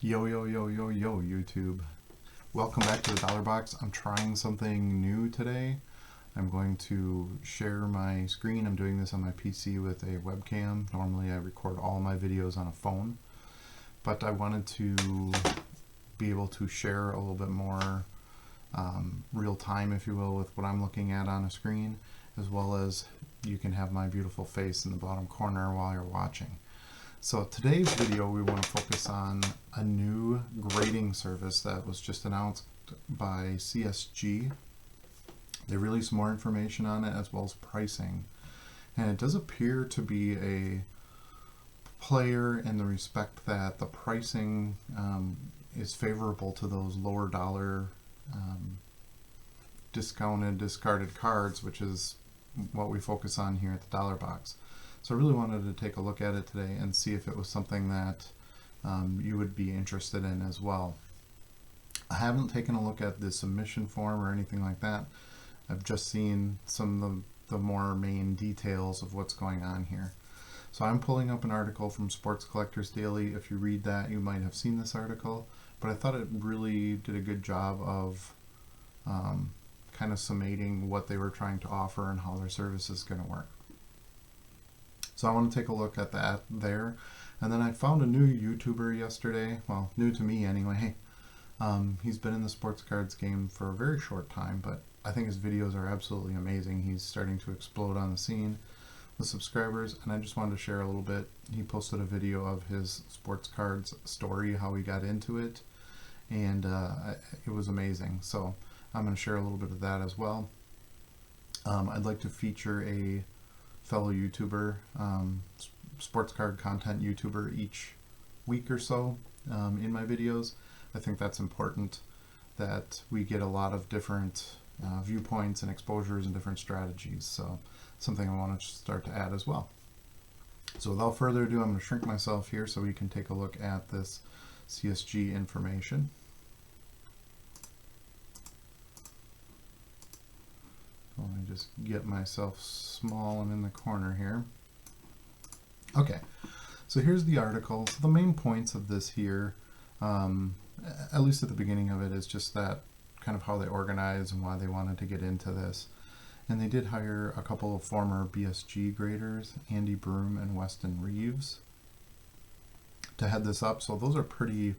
Yo, yo, yo, yo, yo, YouTube. Welcome back to the Dollar Box. I'm trying something new today. I'm going to share my screen. I'm doing this on my PC with a webcam. Normally I record all my videos on a phone, but I wanted to be able to share a little bit more real time, if you will, with what I'm looking at on a screen, as well as you can have my beautiful face in the bottom corner while you're watching. So today's video, we want to focus on a new grading service that was just announced by CSG. They released more information on it as well as pricing. And it does appear to be a player in the respect that the pricing is favorable to those lower dollar discounted, discarded cards, which is what we focus on here at the Dollar Box. So I really wanted to take a look at it today and see if it was something that you would be interested in as well. I haven't taken a look at the submission form or anything like that. I've just seen some of the more main details of what's going on here. So I'm pulling up an article from Sports Collectors Daily. If you read that, you might have seen this article, but I thought it really did a good job of kind of summating what they were trying to offer and how their service is going to work. So I want to take a look at that there. And then I found a new YouTuber yesterday, well, new to me anyway. He's been in the sports cards game for a very short time, but I think his videos are absolutely amazing. He's starting to explode on the scene with subscribers, and I just wanted to share a little bit. He posted a video of his sports cards story, how he got into it, and it was amazing. So I'm going to share a little bit of that as well. I'd like to feature a fellow YouTuber, sports card content YouTuber each week or so in my videos. I think that's important that we get a lot of different viewpoints and exposures and different strategies. So something I want to start to add as well. So without further ado, I'm going to shrink myself here so we can take a look at this CSG information. Let me just get myself small and in the corner here. Okay, so here's the article. So the main points of this here, at least at the beginning of it, is just that kind of how they organize and why they wanted to get into this. And they did hire a couple of former BSG graders, Andy Broom and Weston Reeves, to head this up. So those are pretty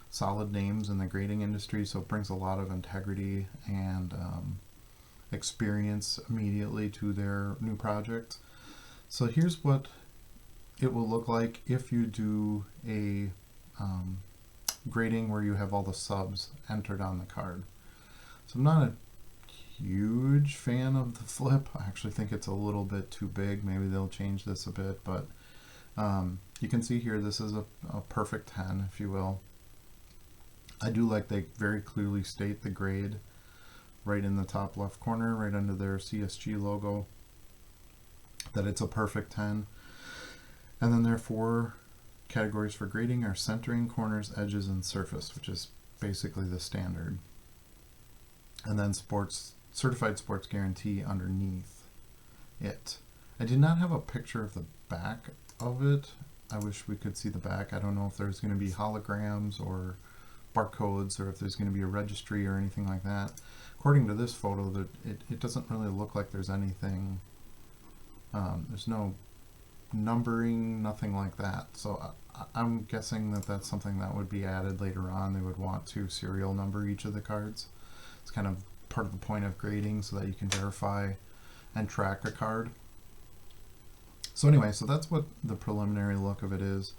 solid names in the grading industry, so it brings a lot of integrity and experience immediately to their new project. So here's what it will look like if you do a grading where you have all the subs entered on the card. So I'm not a huge fan of the flip. I actually think it's a little bit too big. Maybe they'll change this a bit, but you can see here this is a perfect 10, if you will. I do like they very clearly state the grade right in the top left corner, right under their CSG logo, that it's a perfect 10. And then their 4 categories for grading are centering, corners, edges, and surface, which is basically the standard. And then certified sports guarantee underneath it. I did not have a picture of the back of it. I wish we could see the back. I don't know if there's going to be holograms or barcodes, or if there's going to be a registry or anything like that. According to this photo, that it doesn't really look like there's anything. There's no numbering, nothing like that. So I'm guessing that that's something that would be added later on. They would want to serial number each of the cards. It's kind of part of the point of grading, so that you can verify and track a card. So anyway, so that's what the preliminary look of it is.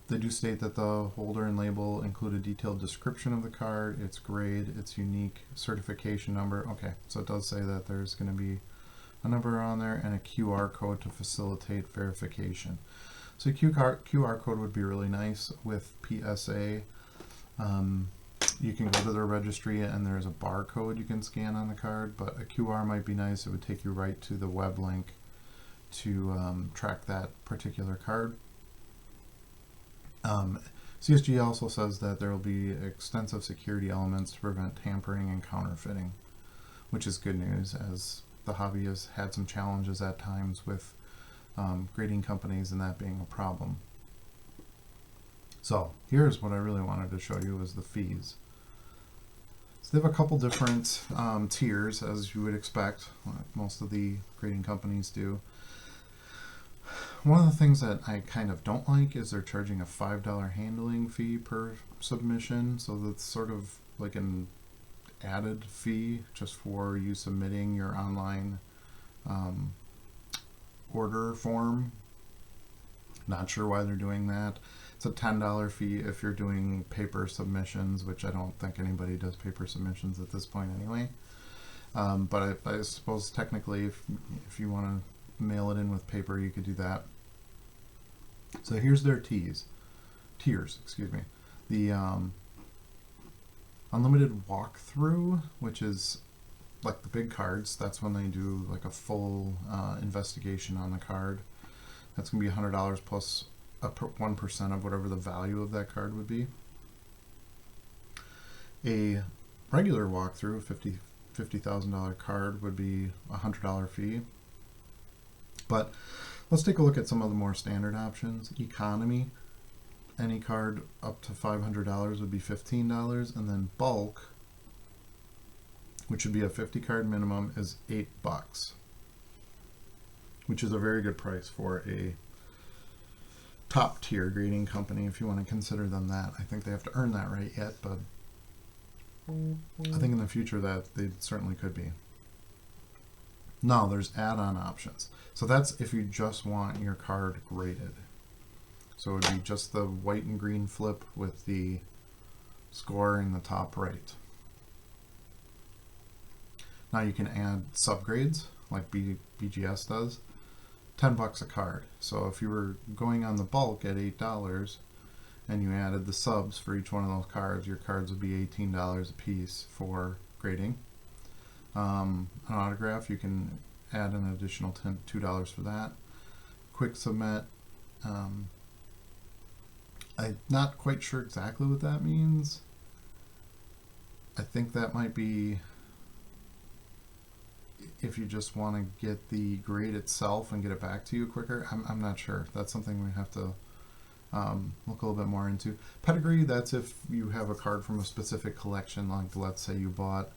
They do state that the holder and label include a detailed description of the card, its grade, its unique certification number. Okay, so it does say that there's going to be a number on there and a QR code to facilitate verification. So a QR code would be really nice with PSA. You can go to their registry and there's a barcode you can scan on the card, but a QR might be nice. It would take you right to the web link to track that particular card. CSG also says that there will be extensive security elements to prevent tampering and counterfeiting, which is good news, as the hobby has had some challenges at times with grading companies and that being a problem. So here's what I really wanted to show you was the fees. So they have a couple different tiers, as you would expect, like most of the grading companies do. One of the things that I kind of don't like is they're charging a $5 handling fee per submission. So that's sort of like an added fee just for you submitting your online order form. Not sure why they're doing that. It's a $10 fee if you're doing paper submissions, which I don't think anybody does paper submissions at this point anyway. But I suppose technically if you want to mail it in with paper, you could do that. So here's their tiers, excuse me. The unlimited walkthrough, which is like the big cards, that's when they do like a full investigation on the card. That's going to be $100 plus 1% of whatever the value of that card would be. A regular walkthrough, $50,000 card would be a $100 fee. But let's take a look at some of the more standard options. Economy, any card up to $500 would be $15, and then bulk, which would be a 50 card minimum, is $8, which is a very good price for a top tier grading company if you want to consider them that. I think they have to earn that right yet, but I think in the future that they certainly could be. Now there's add-on options. So that's if you just want your card graded. So it would be just the white and green flip with the score in the top right. Now you can add subgrades like BGS does. $10 a card. So if you were going on the bulk at $8 and you added the subs for each one of those cards, your cards would be $18 a piece for grading. An autograph, you can add an additional $2 for that. Quick submit, I'm not quite sure exactly what that means. I think that might be if you just want to get the grade itself and get it back to you quicker. I'm not sure. That's something we have to look a little bit more into. Pedigree, that's if you have a card from a specific collection, like let's say you bought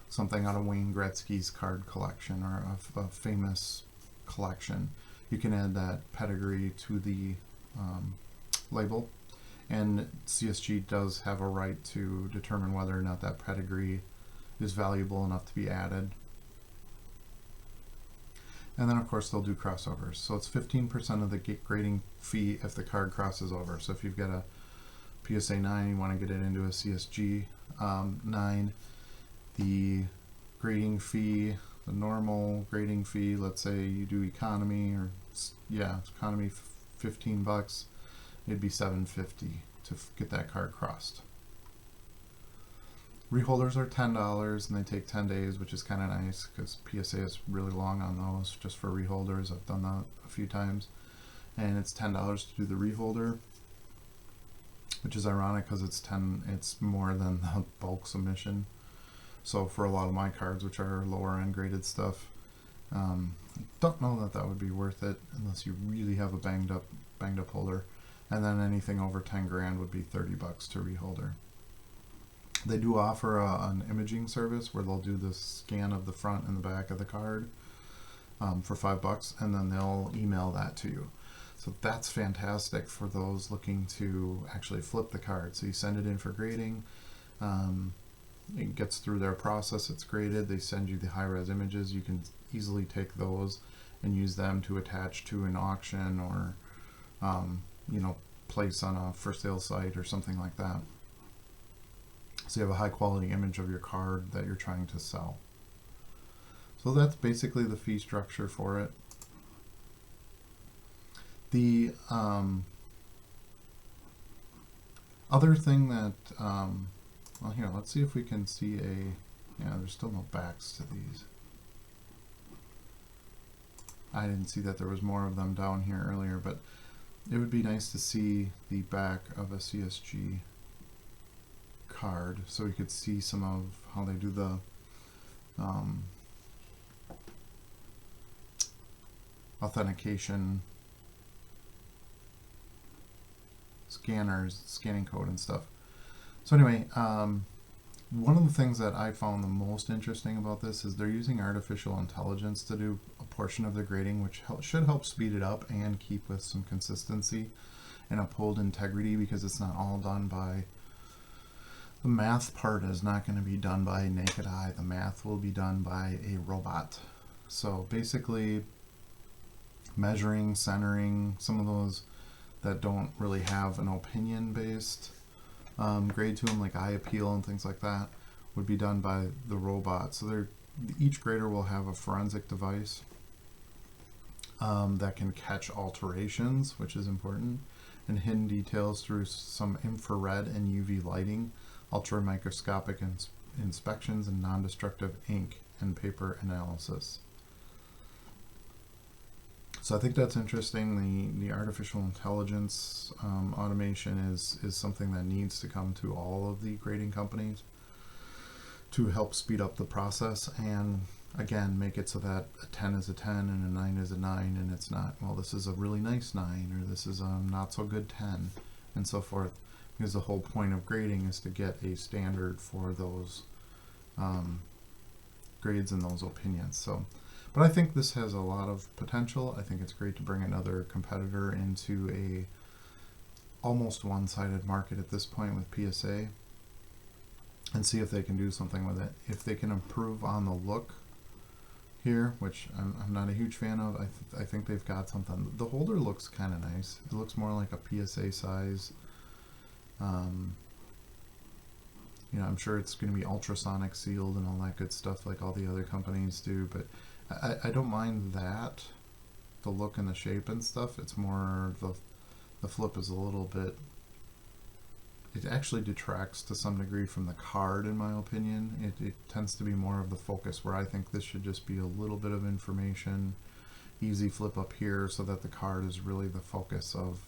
something out of Wayne Gretzky's card collection or a famous collection. You can add that pedigree to the label, and CSG does have a right to determine whether or not that pedigree is valuable enough to be added. And then of course they'll do crossovers. So it's 15% of the grading fee if the card crosses over. So if you've got a PSA 9, you want to get it into a CSG 9, the grading fee, the normal grading fee, let's say you do economy, or economy $15, it'd be $7.50 to get that card crossed. Reholders are $10 and they take 10 days, which is kind of nice because PSA is really long on those just for reholders. I've done that a few times. And it's $10 to do the reholder, which is ironic because it's more than the bulk submission. So for a lot of my cards, which are lower end graded stuff, I don't know that would be worth it unless you really have a banged up holder. And then anything over 10 grand would be $30 to reholder. They do offer an imaging service where they'll do the scan of the front and the back of the card for $5, and then they'll email that to you. So that's fantastic for those looking to actually flip the card. So you send it in for grading. It gets through their process. It's graded. They send you the high-res images. You can easily take those and use them to attach to an auction or place on a for sale site or something like that. So you have a high quality image of your card that you're trying to sell. So that's basically the fee structure for it. The other thing that, well here, let's see if we can see there's still no backs to these. I didn't see that there was more of them down here earlier, but it would be nice to see the back of a CSG card so we could see some of how they do the authentication scanning code and stuff. So anyway, one of the things that I found the most interesting about this is they're using artificial intelligence to do a portion of their grading, which should help speed it up and keep with some consistency and uphold integrity, because it's not all done by, the math part is not going to be done by naked eye. The math will be done by a robot. So basically measuring, centering, some of those that don't really have an opinion based grade to them, like eye appeal and things like that, would be done by the robot. So each grader will have a forensic device that can catch alterations, which is important, and hidden details through some infrared and UV lighting, ultra microscopic inspections, and non-destructive ink and paper analysis. So I think that's interesting. The artificial intelligence automation is something that needs to come to all of the grading companies to help speed up the process, and again, make it so that a 10 is a 10 and a 9 is a 9, and it's not, well, this is a really nice 9, or this is a not so good 10, and so forth, because the whole point of grading is to get a standard for those grades and those opinions. So, but I think this has a lot of potential. I think it's great to bring another competitor into a almost one-sided market at this point with PSA, and see if they can do something with it. If they can improve on the look here, which I'm not a huge fan of, I think they've got something. The holder looks kind of nice. It looks more like a PSA size. You know, I'm sure it's going to be ultrasonic sealed and all that good stuff like all the other companies do, but I don't mind that, the look and the shape and stuff. It's more the flip is a little bit, it actually detracts to some degree from the card, in my opinion. It tends to be more of the focus, where I think this should just be a little bit of information, easy flip up here, so that the card is really the focus of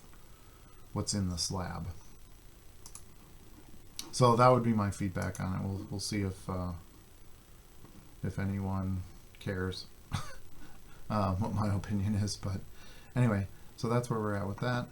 what's in the slab. So that would be my feedback on it. We'll see if anyone cares what my opinion is, but anyway, so that's where we're at with that.